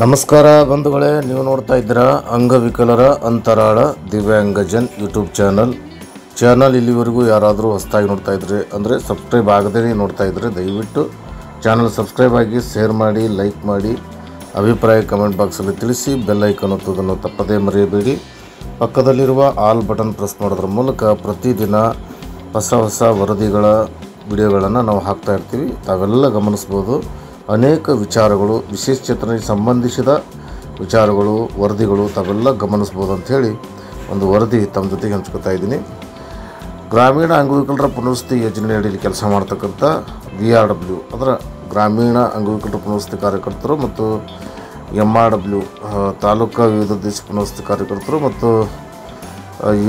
ನಮಸ್ಕಾರ ಬಂಧುಗಳೇ, ನೀವು ನೋಡ್ತಾ ಇದ್ದೀರಾ ಅಂಗವಿಕಲರ ಅಂತರಾಳ ದಿವ್ಯಾಂಗಜನ್ ಯೂಟ್ಯೂಬ್ ಚಾನಲ್. ಇಲ್ಲಿವರೆಗೂ ಯಾರಾದರೂ ಹೊಸದಾಗಿ ನೋಡ್ತಾ ಇದ್ದರೆ ಅಂದರೆ ಸಬ್ಸ್ಕ್ರೈಬ್ ಆಗದೇ ನೋಡ್ತಾ ಇದ್ದರೆ ದಯವಿಟ್ಟು ಚಾನಲ್ ಸಬ್ಸ್ಕ್ರೈಬ್ ಆಗಿ, ಶೇರ್ ಮಾಡಿ, ಲೈಕ್ ಮಾಡಿ, ಅಭಿಪ್ರಾಯ ಕಮೆಂಟ್ ಬಾಕ್ಸಲ್ಲಿ ತಿಳಿಸಿ. ಬೆಲ್ ಐಕಾನ್ ಒತ್ತುವುದನ್ನು ತಪ್ಪದೇ ಮರೆಯಬೇಡಿ. ಪಕ್ಕದಲ್ಲಿರುವ ಆಲ್ ಬಟನ್ ಪ್ರೆಸ್ ಮಾಡೋದ್ರ ಮೂಲಕ ಪ್ರತಿದಿನ ಹೊಸ ವರದಿಗಳ ವಿಡಿಯೋಗಳನ್ನು ನಾವು ಹಾಕ್ತಾ ಇರ್ತೀವಿ. ತಾವೆಲ್ಲ ಗಮನಿಸ್ಬೋದು. ಅನೇಕ ವಿಚಾರಗಳು, ವಿಶೇಷಚೇತನರಿಗೆ ಸಂಬಂಧಿಸಿದ ವಿಚಾರಗಳು, ವರದಿಗಳು ತಾವೆಲ್ಲ ಗಮನಿಸ್ಬೋದು ಅಂಥೇಳಿ ಒಂದು ವರದಿ ತಮ್ಮ ಜೊತೆಗೆ ಹಂಚ್ಕೊತಾ ಇದ್ದೀನಿ. ಗ್ರಾಮೀಣ ಅಂಗವಿಕಲರ ಪುನರ್ವಸತಿ ಯೋಜನೆ ಅಡಿಯಲ್ಲಿ ಕೆಲಸ ಮಾಡ್ತಕ್ಕಂಥ VRW ಅಂದರೆ ಗ್ರಾಮೀಣ ಅಂಗವಿಕಲರ ಪುನರ್ವಸತಿ ಕಾರ್ಯಕರ್ತರು ಮತ್ತು MRW ತಾಲೂಕಾ ವಿವಿಧೋದ್ದೇಶ ಪುನರ್ವಸತಿ ಕಾರ್ಯಕರ್ತರು ಮತ್ತು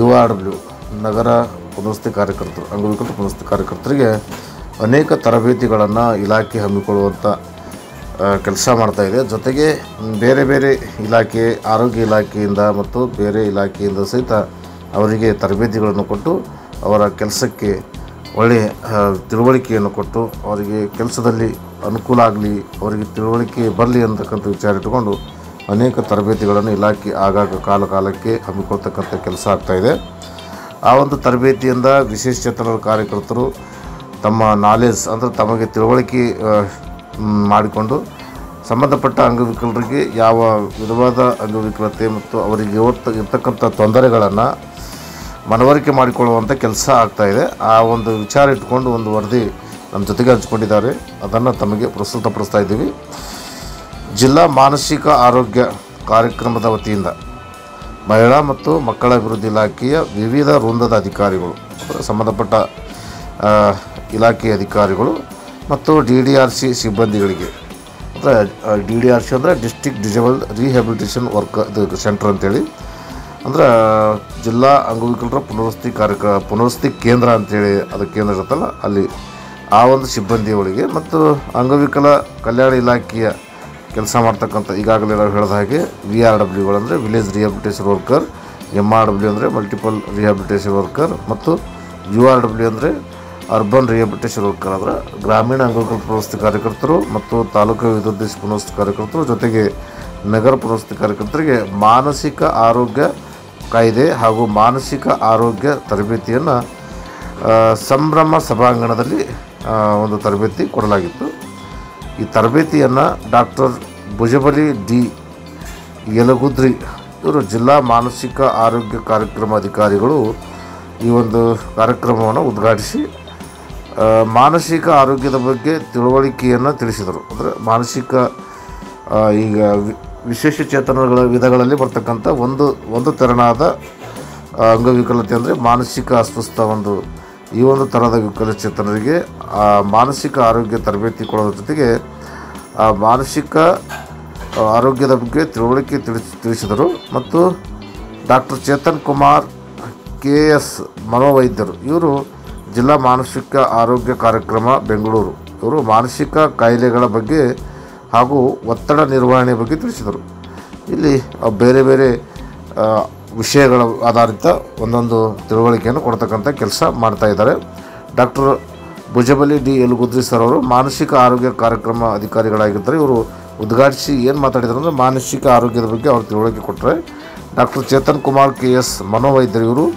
URW ನಗರ ಪುನರ್ವಸತಿ ಕಾರ್ಯಕರ್ತರು, ಅಂಗವಿಕಲರ ಪುನರ್ವಸತಿ ಕಾರ್ಯಕರ್ತರಿಗೆ ಅನೇಕ ತರಬೇತಿಗಳನ್ನು ಇಲಾಖೆ ಹಮ್ಮಿಕೊಳ್ಳುವಂಥ ಕೆಲಸ ಮಾಡ್ತಾಯಿದೆ. ಜೊತೆಗೆ ಬೇರೆ ಬೇರೆ ಇಲಾಖೆ, ಆರೋಗ್ಯ ಇಲಾಖೆಯಿಂದ ಮತ್ತು ಬೇರೆ ಇಲಾಖೆಯಿಂದ ಸಹಿತ ಅವರಿಗೆ ತರಬೇತಿಗಳನ್ನು ಕೊಟ್ಟು ಅವರ ಕೆಲಸಕ್ಕೆ ಒಳ್ಳೆಯ ತಿಳುವಳಿಕೆಯನ್ನು ಕೊಟ್ಟು ಅವರಿಗೆ ಕೆಲಸದಲ್ಲಿ ಅನುಕೂಲ ಆಗಲಿ, ಅವರಿಗೆ ತಿಳುವಳಿಕೆ ಬರಲಿ ಅಂತಕ್ಕಂಥ ವಿಚಾರ ಇಟ್ಟುಕೊಂಡು ಅನೇಕ ತರಬೇತಿಗಳನ್ನು ಇಲಾಖೆ ಆಗಾಗ ಕಾಲಕ್ಕೆ ಹಮ್ಮಿಕೊಳ್ತಕ್ಕಂಥ ಕೆಲಸ ಆಗ್ತಾಯಿದೆ. ಆ ಒಂದು ತರಬೇತಿಯಿಂದ ವಿಶೇಷಚೇತನರ ಕಾರ್ಯಕರ್ತರು ತಮ್ಮ ನಾಲೆಜ್ ಅಂದರೆ ತಮಗೆ ತಿಳುವಳಿಕೆ ಮಾಡಿಕೊಂಡು ಸಂಬಂಧಪಟ್ಟ ಅಂಗವಿಕಲರಿಗೆ ಯಾವ ವಿಧವಾದ ಅಂಗವಿಕಲತೆ ಮತ್ತು ಅವರಿಗೆ ಇರ್ತಕ್ಕಂಥ ತೊಂದರೆಗಳನ್ನು ಮನವರಿಕೆ ಮಾಡಿಕೊಳ್ಳುವಂಥ ಕೆಲಸ ಆಗ್ತಾಯಿದೆ. ಆ ಒಂದು ವಿಚಾರ ಇಟ್ಕೊಂಡು ಒಂದು ವರದಿ ನಮ್ಮ ಜೊತೆಗೆ ಹಂಚಿಕೊಂಡಿದ್ದಾರೆ. ಅದನ್ನು ತಮಗೆ ಪ್ರಸ್ತುತಪಡಿಸ್ತಾ ಇದ್ದೀವಿ. ಜಿಲ್ಲಾ ಮಾನಸಿಕ ಆರೋಗ್ಯ ಕಾರ್ಯಕ್ರಮದ ವತಿಯಿಂದ ಮಹಿಳಾ ಮತ್ತು ಮಕ್ಕಳ ಅಭಿವೃದ್ಧಿ ಇಲಾಖೆಯ ವಿವಿಧ ವೃಂದದ ಅಧಿಕಾರಿಗಳು, ಸಂಬಂಧಪಟ್ಟ ಇಲಾಖೆಯ ಅಧಿಕಾರಿಗಳು ಮತ್ತು DDRC ಸಿಬ್ಬಂದಿಗಳಿಗೆ, ಅಂದರೆ DDRC ಅಂದರೆ ಡಿಸ್ಟ್ರಿಕ್ಟ್ ಡಿಸೇಬಲ್ ರಿಹ್ಯಾಬಿಲಿಟೇಷನ್ ಸೆಂಟರ್ ಅಂತೇಳಿ, ಅಂದರೆ ಜಿಲ್ಲಾ ಅಂಗವಿಕಲರ ಪುನರ್ವಸತಿ ಕೇಂದ್ರ ಅಂತೇಳಿ ಅದು ಕೇಂದ್ರ ಇರುತ್ತಲ್ಲ ಅಲ್ಲಿ ಆ ಒಂದು ಸಿಬ್ಬಂದಿಗಳಿಗೆ ಮತ್ತು ಅಂಗವಿಕಲ ಕಲ್ಯಾಣ ಇಲಾಖೆಯ ಕೆಲಸ ಮಾಡ್ತಕ್ಕಂಥ ಈಗಾಗಲೇ ನಾವು ಹೇಳಿದ ಹಾಗೆ VRWಗಳು ಅಂದರೆ ವಿಲೇಜ್ ರಿಹ್ಯಾಬಿಲಿಟೇಷನ್ ವರ್ಕರ್, MRW ಅಂದರೆ ಮಲ್ಟಿಪಲ್ ರಿಹ್ಯಾಬಿಲಿಟೇಷನ್ ವರ್ಕರ್ ಮತ್ತು URW ಅಂದರೆ ಅರ್ಬನ್ ರಿಹ್ಯಾಬಿಲಿಟೇಷನ್ ವರ್ಕರ್ ಅಂದರೆ ಗ್ರಾಮೀಣ ಅಂಗವಿಕಲ ಪುನರ್ವಸತಿ ಕಾರ್ಯಕರ್ತರು ಮತ್ತು ತಾಲೂಕು ವಿವಿಧೋದ್ದೇಶ ಪುನರ್ವಸತಿ ಕಾರ್ಯಕರ್ತರು, ಜೊತೆಗೆ ನಗರ ಪುನರ್ವಸತಿ ಕಾರ್ಯಕರ್ತರಿಗೆ ಮಾನಸಿಕ ಆರೋಗ್ಯ ಕಾಯ್ದೆ ಹಾಗೂ ಮಾನಸಿಕ ಆರೋಗ್ಯ ತರಬೇತಿಯನ್ನು ಸಂಭ್ರಮ ಸಭಾಂಗಣದಲ್ಲಿ ಒಂದು ತರಬೇತಿ ಕೊಡಲಾಗಿತ್ತು. ಈ ತರಬೇತಿಯನ್ನು ಡಾಕ್ಟರ್ ಭುಜಬಲಿ ಡಿ ಯಲಗುದ್ರಿ ಇವರು ಜಿಲ್ಲಾ ಮಾನಸಿಕ ಆರೋಗ್ಯ ಕಾರ್ಯಕ್ರಮ ಅಧಿಕಾರಿಗಳು ಈ ಒಂದು ಕಾರ್ಯಕ್ರಮವನ್ನು ಉದ್ಘಾಟಿಸಿ ಮಾನಸಿಕ ಆರೋಗ್ಯದ ಬಗ್ಗೆ ತಿಳುವಳಿಕೆಯನ್ನು ತಿಳಿಸಿದರು. ಅಂದರೆ ಮಾನಸಿಕ ಈಗ ವಿಶೇಷಚೇತನಗಳ ವಿಧಗಳಲ್ಲಿ ಬರ್ತಕ್ಕಂಥ ಒಂದು ತೆರನಾದ ಅಂಗವಿಕಲತೆ ಅಂದರೆ ಮಾನಸಿಕ ಅಸ್ವಸ್ಥ ಈ ಒಂದು ಥರದ ವಿಕಲಚೇತನರಿಗೆ ಮಾನಸಿಕ ಆರೋಗ್ಯ ತರಬೇತಿ ಕೊಡೋದ್ರ ಜೊತೆಗೆ ಮಾನಸಿಕ ಆರೋಗ್ಯದ ಬಗ್ಗೆ ತಿಳುವಳಿಕೆ ತಿಳಿಸಿದರು. ಮತ್ತು ಡಾಕ್ಟರ್ ಚೇತನ್ ಕುಮಾರ್ KS ಮನೋವೈದ್ಯರು, ಇವರು ಜಿಲ್ಲಾ ಮಾನಸಿಕ ಆರೋಗ್ಯ ಕಾರ್ಯಕ್ರಮ ಬೆಂಗಳೂರು, ಇವರು ಮಾನಸಿಕ ಕಾಯಿಲೆಗಳ ಬಗ್ಗೆ ಹಾಗೂ ಒತ್ತಡ ನಿರ್ವಹಣೆ ಬಗ್ಗೆ ತಿಳಿಸಿದರು. ಇಲ್ಲಿ ಬೇರೆ ಬೇರೆ ವಿಷಯಗಳ ಆಧಾರಿತ ಒಂದೊಂದು ತಿಳುವಳಿಕೆಯನ್ನು ಕೊಡ್ತಕ್ಕಂಥ ಕೆಲಸ ಮಾಡ್ತಾಯಿದ್ದಾರೆ. ಡಾಕ್ಟರ್ ಭುಜಬಲಿ ಡಿ ಯಲಗುದ್ರಿ ಸರ್ ಅವರು ಮಾನಸಿಕ ಆರೋಗ್ಯ ಕಾರ್ಯಕ್ರಮ ಅಧಿಕಾರಿಗಳಾಗಿದ್ದರೆ ಇವರು ಉದ್ಘಾಟಿಸಿ ಏನು ಮಾತಾಡಿದರು ಅಂದರೆ ಮಾನಸಿಕ ಆರೋಗ್ಯದ ಬಗ್ಗೆ ಅವರು ತಿಳುವಳಿಕೆ ಕೊಟ್ಟರೆ. ಡಾಕ್ಟರ್ ಚೇತನ್ ಕುಮಾರ್ KS ಮನೋವೈದ್ಯರು,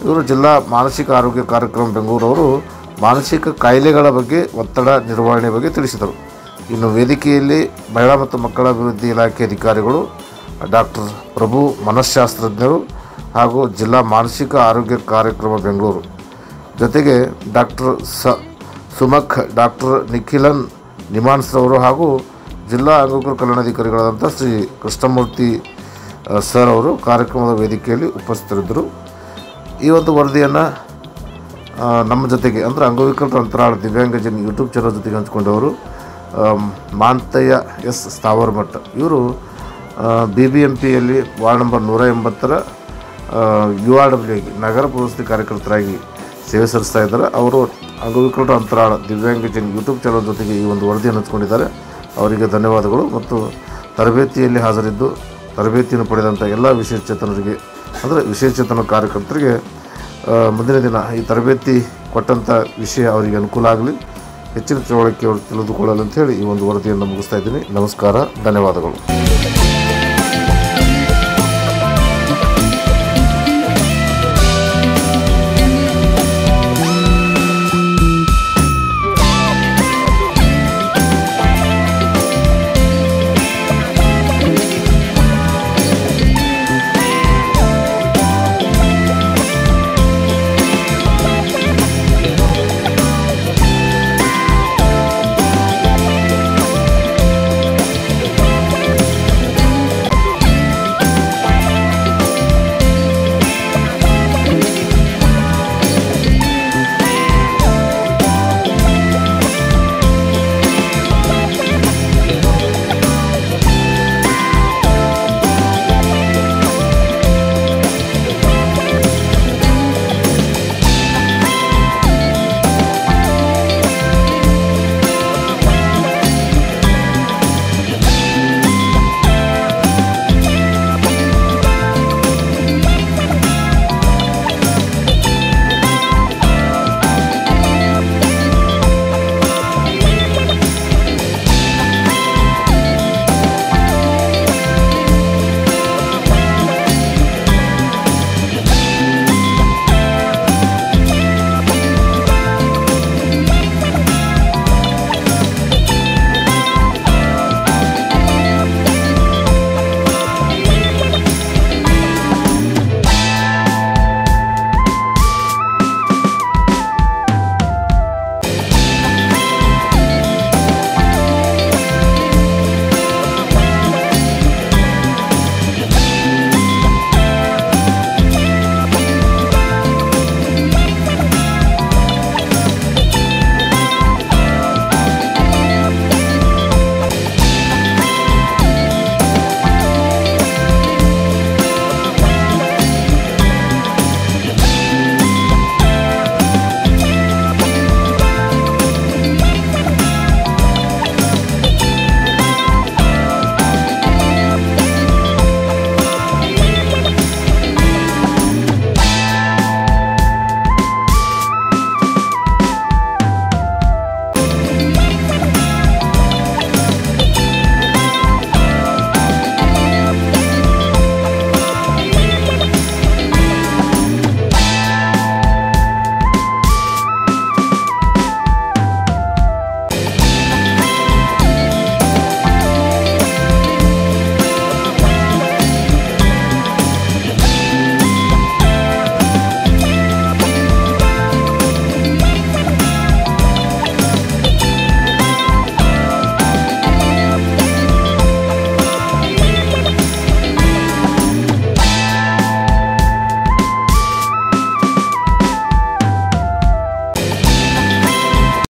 ಇವರು ಜಿಲ್ಲಾ ಮಾನಸಿಕ ಆರೋಗ್ಯ ಕಾರ್ಯಕ್ರಮ ಬೆಂಗಳೂರು, ಅವರು ಮಾನಸಿಕ ಕಾಯಿಲೆಗಳ ಬಗ್ಗೆ, ಒತ್ತಡ ನಿರ್ವಹಣೆ ಬಗ್ಗೆ ತಿಳಿಸಿದರು. ಇನ್ನು ವೇದಿಕೆಯಲ್ಲಿ ಮಹಿಳಾ ಮತ್ತು ಮಕ್ಕಳ ಅಭಿವೃದ್ಧಿ ಇಲಾಖೆ ಅಧಿಕಾರಿಗಳು ಡಾಕ್ಟರ್ ಪ್ರಭು ಮನಃಶಾಸ್ತ್ರಜ್ಞರು ಹಾಗೂ ಜಿಲ್ಲಾ ಮಾನಸಿಕ ಆರೋಗ್ಯ ಕಾರ್ಯಕ್ರಮ ಬೆಂಗಳೂರು, ಜೊತೆಗೆ ಡಾಕ್ಟರ್ ಸುಮಖ್, ಡಾಕ್ಟರ್ ನಿಖಿಲನ್ ನಿಮಾನ್ಸ್ರವರು ಹಾಗೂ ಜಿಲ್ಲಾ ಅಂಗವಿಕಲ ಕಲ್ಯಾಣಾಧಿಕಾರಿಗಳಾದಂಥ ಶ್ರೀ ಕೃಷ್ಣಮೂರ್ತಿ ಸರ್ ಅವರು ಕಾರ್ಯಕ್ರಮದ ವೇದಿಕೆಯಲ್ಲಿ ಉಪಸ್ಥಿತರಿದ್ದರು. ಈ ಒಂದು ವರದಿಯನ್ನು ನಮ್ಮ ಜೊತೆಗೆ ಅಂದರೆ ಅಂಗವಿಕಲರ ಅಂತರಾಳ ದಿವ್ಯಾಂಗಜನ್ ಯೂಟ್ಯೂಬ್ ಚಾನಲ್ ಜೊತೆಗೆ ಹಂಚಿಕೊಂಡವರು ಮಾಂತಯ್ಯ S ಸ್ಥಾವರಮಠ, ಇವರು BBMPಯಲ್ಲಿ ವಾರ್ಡ್ ನಂಬರ್ 180ರ URW ನಗರ ಪುನರ್ವಸತಿ ಕಾರ್ಯಕರ್ತರಾಗಿ ಸೇವೆ ಸಲ್ಲಿಸ್ತಾ ಇದ್ದಾರೆ. ಅವರು ಅಂಗವಿಕಲರ ಅಂತರಾಳ ದಿವ್ಯಾಂಗಜನ್ ಯೂಟ್ಯೂಬ್ ಚಾನಲ್ ಜೊತೆಗೆ ಈ ಒಂದು ವರದಿಯನ್ನು ಹಂಚಿಕೊಂಡಿದ್ದಾರೆ. ಅವರಿಗೆ ಧನ್ಯವಾದಗಳು. ಮತ್ತು ತರಬೇತಿಯಲ್ಲಿ ಹಾಜರಿದ್ದು ತರಬೇತಿಯನ್ನು ಪಡೆದಂಥ ಎಲ್ಲ ವಿಶೇಷಚೇತನರಿಗೆ ಅಂದರೆ ವಿಶೇಷಚೇತನ ಕಾರ್ಯಕರ್ತರಿಗೆ ಮುಂದಿನ ದಿನ ಈ ತರಬೇತಿ ಕೊಟ್ಟಂಥ ವಿಷಯ ಅವರಿಗೆ ಅನುಕೂಲ ಆಗಲಿ, ಹೆಚ್ಚಿನ ತಿಳುವಳಿಕೆ ಅವರು ತಿಳಿದುಕೊಳ್ಳಲು ಅಂತೇಳಿ ಈ ಒಂದು ವರದಿಯನ್ನು ಮುಗಿಸ್ತಾ ಇದ್ದೀನಿ. ನಮಸ್ಕಾರ, ಧನ್ಯವಾದಗಳು.